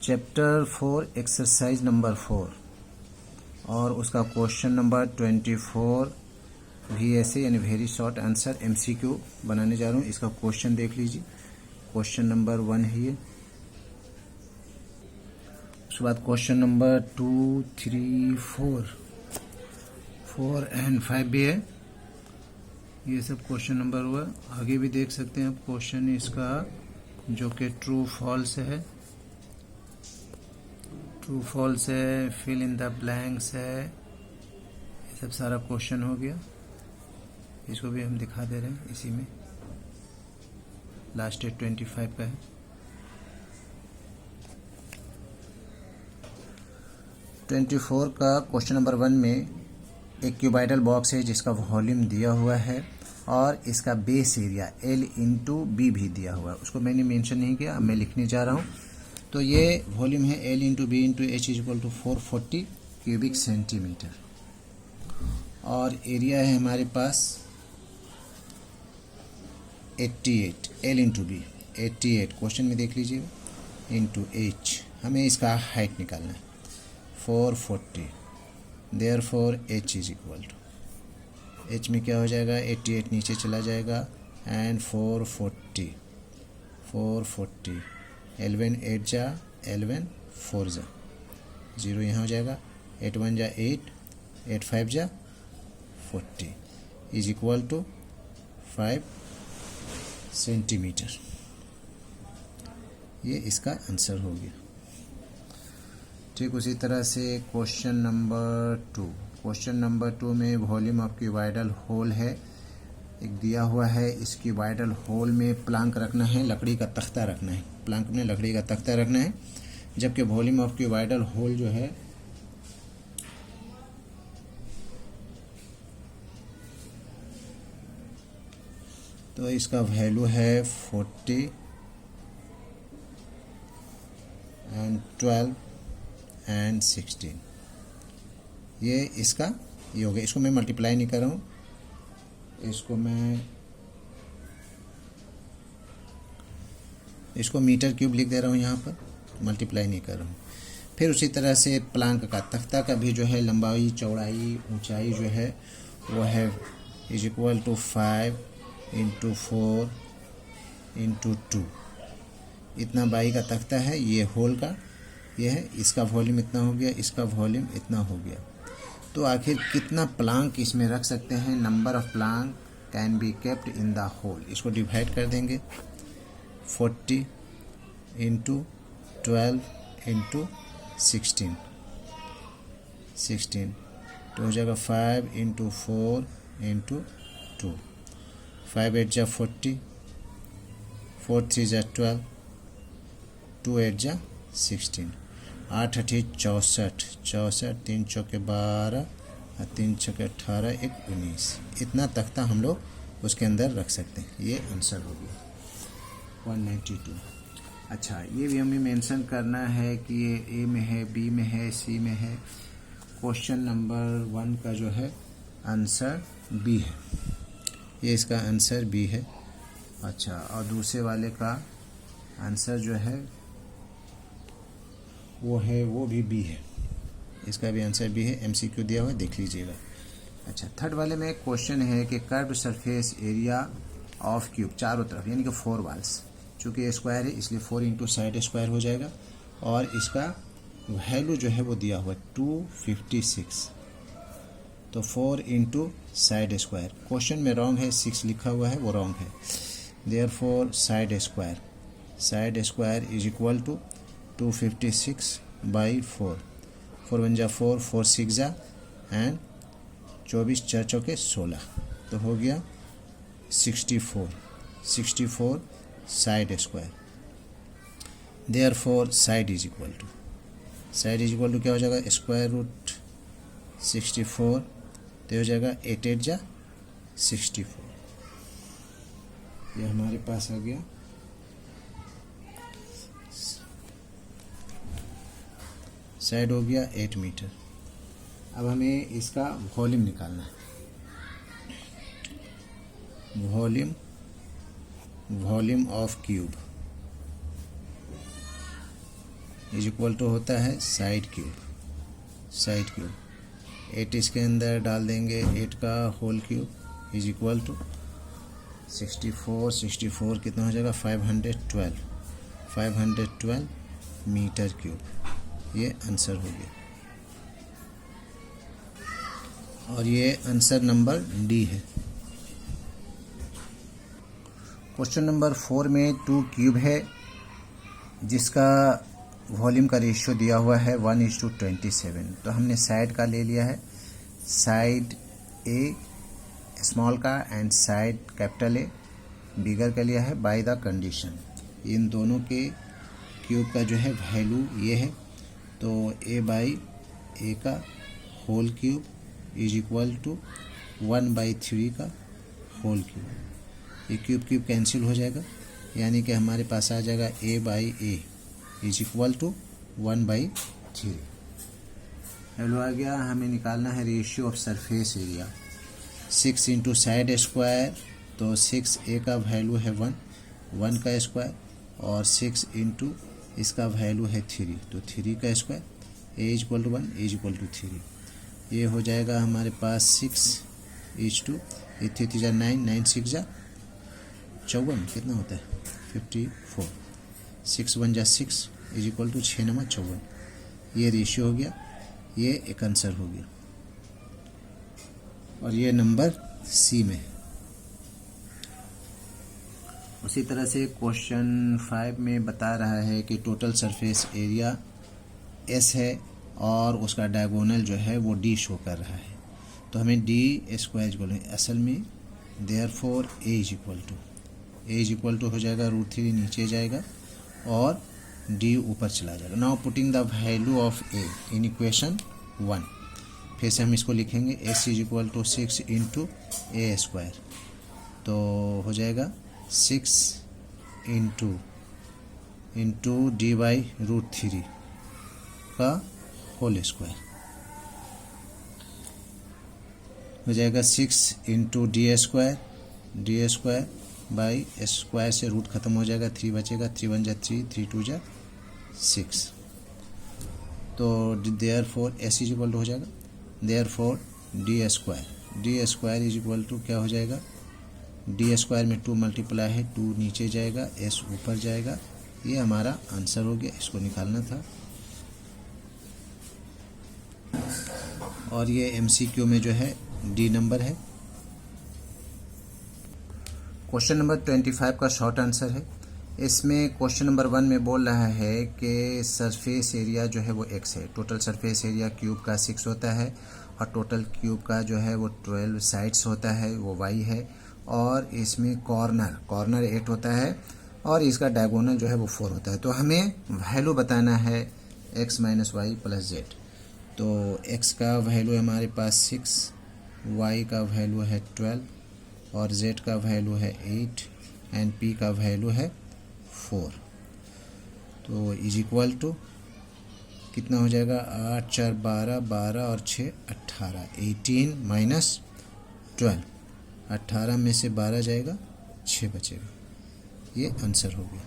Chapter 4 exercise number 4 और उसका question number 24 भी ऐसे यानी वेरी शॉर्ट आंसर एमसीक्यू बनाने जा रहा हूँ। इसका क्वेश्चन देख लीजिए। क्वेश्चन नंबर 1 है ये। उसके बाद क्वेश्चन नंबर 2, 3, 4 एंड 5 भी है। ये सब क्वेश्चन नंबर हुआ। आगे भी देख सकते हैं आप क्वेश्चन इसका जो कि ट्रू फॉल्स है, ट्रू फॉल्स है, फिल इन द ब्लैंक्स है। ये सब सारा क्वेश्चन हो गया। इसको भी हम दिखा दे रहे हैं इसी में। लास्ट डेट 25 का है। 24 का क्वेश्चन नंबर 1 में एक क्यूबाइडल बॉक्स है जिसका वॉल्यूम दिया हुआ है और इसका बेस एरिया L/B भी दिया हुआ है। उसको मैंने मेंशन नहीं किया, अब मैं लिखने जा रहा हूँ। तो ये वॉल्यूम है L/B/H = 440 क्यूबिक सेंटीमीटर और एरिया है हमारे पास 88 L/B 88। क्वेश्चन में देख लीजिए इंटू H। हमें इसका हाइट निकालना है 440। देयरफॉर H = H में क्या हो जाएगा, 88 नीचे चला जाएगा एंड 440 11 8 जा 11 4 जा 0 यहाँ हो जाएगा। 8 1 जा 8 8 5 जा 40 = 5 सेंटीमीटर। ये इसका आंसर हो गया। ठीक उसी तरह से क्वेश्चन नंबर 2। क्वेश्चन नंबर 2 में वॉल्यूम ऑफ क्यूबाइडल होल है एक दिया हुआ है। इस क्यूबाइडल होल में प्लांक रखना है, लकड़ी का तख्ता रखना है। प्लांक में लकड़ी का तख्ता रखना है, जबकि वॉल्यूम ऑफ क्यूबाइडल होल जो है तो इसका वैल्यू है 40 एंड 12 एंड 16। ये इसका ये हो गया। इसको मैं मल्टीप्लाई नहीं कर रहा हूँ, इसको मीटर क्यूब लिख दे रहा हूँ यहाँ पर, मल्टीप्लाई नहीं कर रहा हूँ। फिर उसी तरह से प्लांक का तख्ता का भी जो है लंबाई चौड़ाई ऊंचाई जो है वो है = 5 × 4 × 2। इतना बाई का तख्ता है ये होल का, ये है। इसका वॉल्यूम इतना हो गया, इसका वॉल्यूम इतना हो गया। तो आखिर कितना प्लांक इसमें रख सकते हैं। Number of plank can be kept in the hole. इसको डिवाइड कर देंगे 40 × 12 × 16 तो हो जाएगा 5 × 4 × 2। 5 8 जा 40, 4 3 जा 12, 2 8 जा 16, 8 8 64, 3 चौके 12 और 3 चौके 18, 1 19। इतना तख्ता हम लोग उसके अंदर रख सकते हैं। ये आंसर हो गया 192। अच्छा, ये भी हमें मेंशन करना है कि ये ए में है, बी में है, सी में है। क्वेश्चन नंबर 1 का जो है आंसर बी है। ये इसका आंसर बी है। अच्छा, और दूसरे वाले का आंसर जो है वो भी बी है। इसका भी आंसर बी है। एमसीक्यू दिया हुआ है, देख लीजिएगा। अच्छा, थर्ड वाले में क्वेश्चन है कि curved surface area of cube चारों तरफ यानी कि 4 वॉल्स, चूँकि ये स्क्वायर है इसलिए 4 × साइड स्क्वायर हो जाएगा और इसका वैल्यू जो है वो दिया हुआ है 256। तो 4 × साइड स्क्वायर। क्वेश्चन में रॉन्ग है, 6 लिखा हुआ है वो रॉन्ग है। Therefore side square = 256/4। 4 1 जा 4, 4 6 जा एंड 24 4 चौके 16 तो हो गया 64 साइड स्क्वायर। देयरफॉर साइड = क्या हो जाएगा, √64 तो हो जाएगा 8 8 जा 64। ये हमारे पास आ गया। साइड हो गया 8 मीटर। अब हमें इसका वॉल्यूम निकालना है। Volume of cube is equal to होता है साइड क्यूब। 8 इसके अंदर डाल देंगे, 8 का whole cube is equal to 64 कितना हो जाएगा 512 मीटर क्यूब। ये आंसर हो गया और ये आंसर नंबर डी है। क्वेश्चन नंबर 4 में 2 क्यूब है जिसका वॉल्यूम का रेशियो दिया हुआ है 1:27। तो हमने साइड का ले लिया है, साइड ए स्मॉल का एंड साइड कैपिटल ए बिगर का लिया है बाय द कंडीशन। इन दोनों के क्यूब का जो है वैल्यू ये है, तो ए बाई ए का whole cube is equal to 1/3 का होल क्यूब। ये क्यूब कैंसिल हो जाएगा, यानी कि हमारे पास आ जाएगा a by a is equal to 1/3। Value आ गया। हमें निकालना है ratio of surface area. 6 into side square, तो 6 ए का वैल्यू है 1 का स्क्वायर, और 6 इंटू इसका वैल्यू है 3, तो 3 का square. A is equal to 1, a is equal to 3। ये हो जाएगा हमारे पास 6 इज टू 3 9, 9 6 54, कितना होता है 54। 6 1 6 इज इक्वल टू 6 9 54। ये रेशियो हो गया, ये एक आंसर हो गया और ये नंबर सी में। उसी तरह से क्वेश्चन 5 में बता रहा है कि टोटल सरफेस एरिया एस है और उसका डायगोनल जो है वो डी शो कर रहा है। तो हमें डी स्क्वायर इक्वल असल में therefore a is equal to हो जाएगा √3 नीचे जाएगा और डी ऊपर चला जाएगा। Now putting the value of a in equation 1, फिर से हम इसको लिखेंगे s is equal to 6 into a square, तो हो जाएगा 6 इंटू डी बाई √3 का होल स्क्वायर हो जाएगा 6 into D square by square से रूट खत्म हो जाएगा, 3 बचेगा, 3 1 3, 3 2 6। तो therefore s is equal to हो जाएगा therefore d square is equal to क्या हो जाएगा, डी स्क्वायर में 2 मल्टीप्लाई है, 2 नीचे जाएगा, एस ऊपर जाएगा। ये हमारा आंसर हो गया, इसको निकालना था। और ये एमसीक्यू में जो है डी नंबर है। क्वेश्चन नंबर 25 का शॉर्ट आंसर है। इसमें क्वेश्चन नंबर 1 में बोल रहा है कि सरफेस एरिया जो है वो x है। टोटल सरफेस एरिया क्यूब का 6 होता है और टोटल क्यूब का जो है वो 12 साइड्स होता है, वो y है। और इसमें कॉर्नर 8 होता है और इसका डायगोनल जो है वो 4 होता है। तो हमें वैल्यू बताना है x minus y plus z. तो x का वैल्यू है हमारे पास 6, y का वैल्यू है 12 और z का वैल्यू है 8 एंड p का वैल्यू है 4। तो इज इक्वल टू कितना हो जाएगा 8 4 12, 12 और 6 18, 18 माइनस 12, 18 में से 12 जाएगा, 6 बचेगा। ये आंसर हो गया।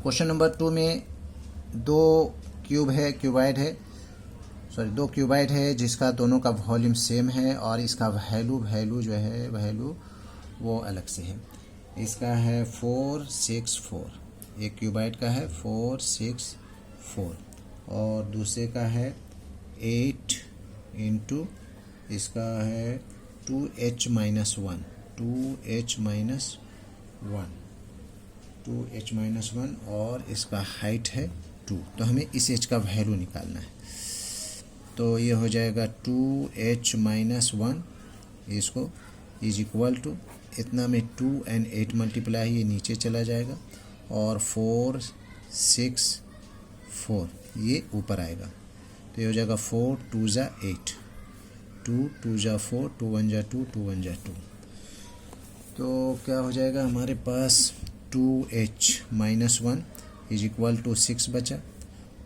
क्वेश्चन नंबर 2 में 2 क्यूबाइड है जिसका दोनों का वॉल्यूम सेम है और इसका वैल्यू जो है वैल्यू वो अलग से है। इसका है 4 6 4, एक क्यूबाइड का है 4 6 4 और दूसरे का है 8 इंटू इसका है 2h माइनस 1 और इसका हाइट है 2। तो हमें इस h का वैल्यू निकालना है। तो ये हो जाएगा 2h माइनस 1, इसको इज इक्वल टू इतना में 2 एंड 8 मल्टीप्लाई ये नीचे चला जाएगा और 4 6 4 ये ऊपर आएगा। तो ये हो जाएगा 4 2 8, 2 2 4, 2 1 2, 2 1 2। तो क्या हो जाएगा हमारे पास 2h minus 1 is equal to 6 बचा।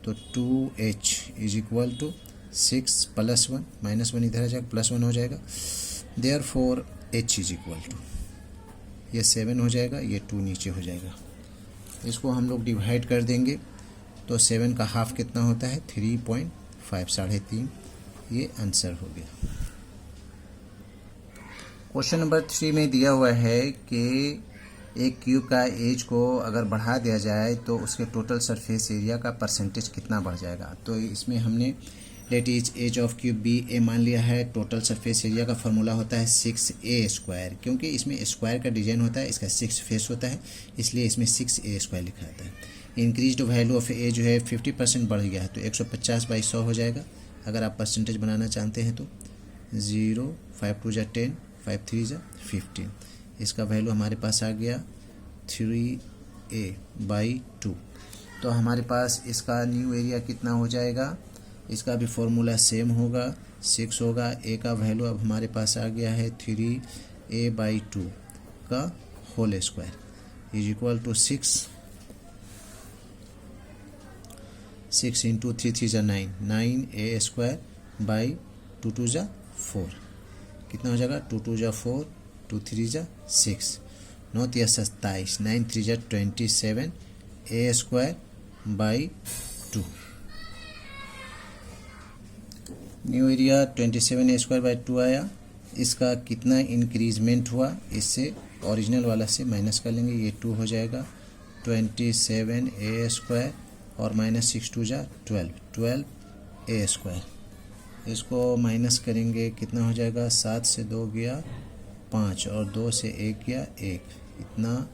तो 2h is equal to 6 plus 1, minus 1 इधर आ जाएगा, प्लस 1 हो जाएगा। Therefore h is equal to ये 7 हो जाएगा, ये 2 नीचे हो जाएगा। इसको हम लोग डिवाइड कर देंगे तो 7 का हाफ कितना होता है 3.5, 3.5। ये आंसर हो गया। क्वेश्चन नंबर 3 में दिया हुआ है कि एक क्यूब का एज को अगर बढ़ा दिया जाए तो उसके टोटल सरफेस एरिया का परसेंटेज कितना बढ़ जाएगा। तो इसमें हमने let is edge of cube be a मान लिया है। टोटल सरफेस एरिया का फॉर्मूला होता है 6a², क्योंकि इसमें स्क्वायर का डिजाइन होता है, इसका 6 फेस होता है, इसलिए इसमें 6a² लिखा जाता है। इंक्रीज वैल्यू ऑफ ए जो है 50% बढ़ गया है, तो 150/100 हो जाएगा। अगर आप परसेंटेज बनाना चाहते हैं तो 0, 5 2 10, 5 3 15। इसका वैल्यू हमारे पास आ गया 3a/2। तो हमारे पास इसका न्यू एरिया कितना हो जाएगा, इसका भी फॉर्मूला सेम होगा, 6 होगा। ए का वैल्यू अब हमारे पास आ गया है 3a/2 का whole square is equal to 6 into 3 3 9, 9a² 2 2 4। कितना हो जाएगा 2 2 4, 2 3 6, 9 3 27, 9 3 27 a²/2। न्यू एरिया 27a²/2 आया। इसका कितना इंक्रीजमेंट हुआ, इससे ओरिजिनल वाला से माइनस कर लेंगे, ये 2 हो जाएगा 27a² और -6 2 12, 12a²। इसको माइनस करेंगे कितना हो जाएगा, 7 से 2 गया 5 और 2 से 1 गया 1, इतना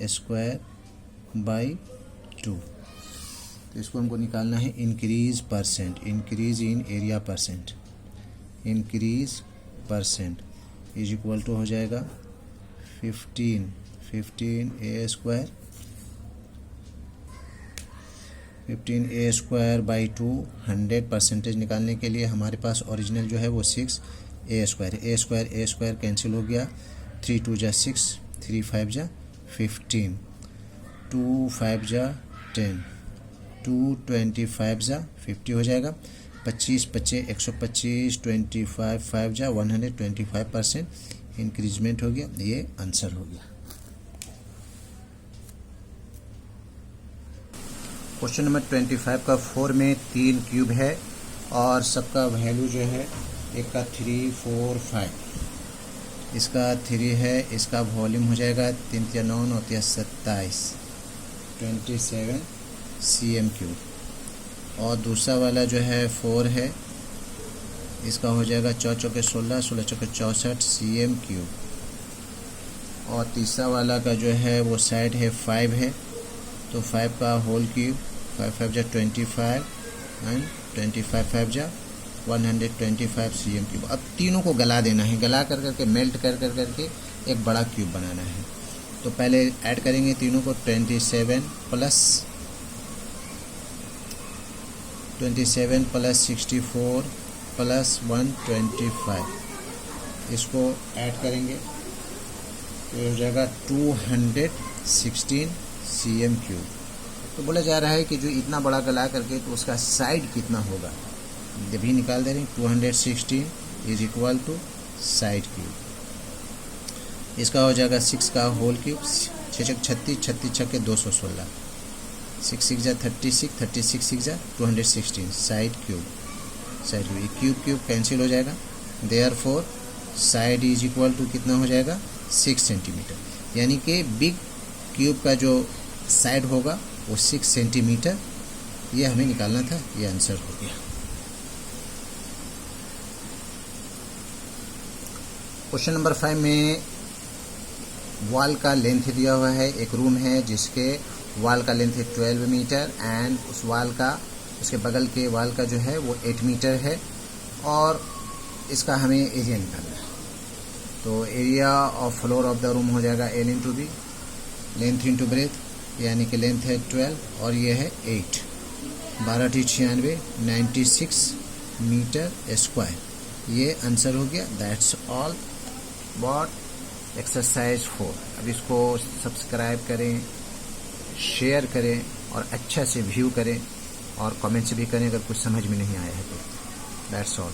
a²/2। तो इसको हमको निकालना है increase percent, increase in area percent, increase percent is equal to हो जाएगा 15a², 15a²/2। 100% निकालने के लिए हमारे पास ओरिजिनल जो है वो 6a², a² कैंसिल हो गया, 3 2 6, 3 5 15, 2 5 10, 2 25 50 हो जाएगा, 25 25 125, 25 5 125% इंक्रीजमेंट हो गया। ये आंसर हो गया। क्वेश्चन नंबर 25 का 4 में 3 क्यूब है और सबका वैल्यू जो है, एक का 3 4 5, इसका 3 है, इसका वॉल्यूम हो जाएगा 3 3 9 9 27, 27 cm3। और दूसरा वाला जो है 4 है, इसका हो जाएगा 4 चौके 16, 16 चौके 64 cm3। और तीसरा वाला का जो है वो साइड है 5 है, तो 5 का होल क्यूब, 5 5 25 एंड 25 5 125 cm3। अब तीनों को गला देना है, गला कर करके मेल्ट कर करके एक बड़ा क्यूब बनाना है। तो पहले ऐड करेंगे तीनों को, 27 प्लस 64 प्लस 125, इसको ऐड करेंगे तो हो जाएगा 216 cm3। तो बोला जा रहा है कि जो इतना बड़ा गला करके तो उसका साइड कितना होगा, ये भी निकाल दे रहे हैं। 216 is equal to side cube, इसका हो जाएगा 6 का होल क्यूब, 6 36, 36 छक्के 216, 6 6 36, 36 6 216 साइड क्यूब। क्यूब कैंसिल हो जाएगा, therefore side is equal to कितना हो जाएगा 6 सेंटीमीटर। यानी कि बिग क्यूब का जो साइड होगा वो 6 सेंटीमीटर, ये हमें निकालना था। ये आंसर हो गया। क्वेश्चन नंबर 5 में वॉल का लेंथ दिया हुआ है। एक रूम है जिसके वॉल का लेंथ है 12 मीटर एंड उस वॉल का, उसके बगल के वॉल का जो है वो 8 मीटर है और इसका हमें एरिया निकालना है। तो area of floor of the room हो जाएगा L into b, length into breadth, यानी कि लेंथ है 12 और ये है 8, 12 96 96 मीटर स्क्वायर। ये आंसर हो गया। That's all about exercise 4। अब इसको सब्सक्राइब करें, शेयर करें और अच्छा से व्यू करें और कमेंट्स भी करें अगर कुछ समझ में नहीं आया है तो। That's all.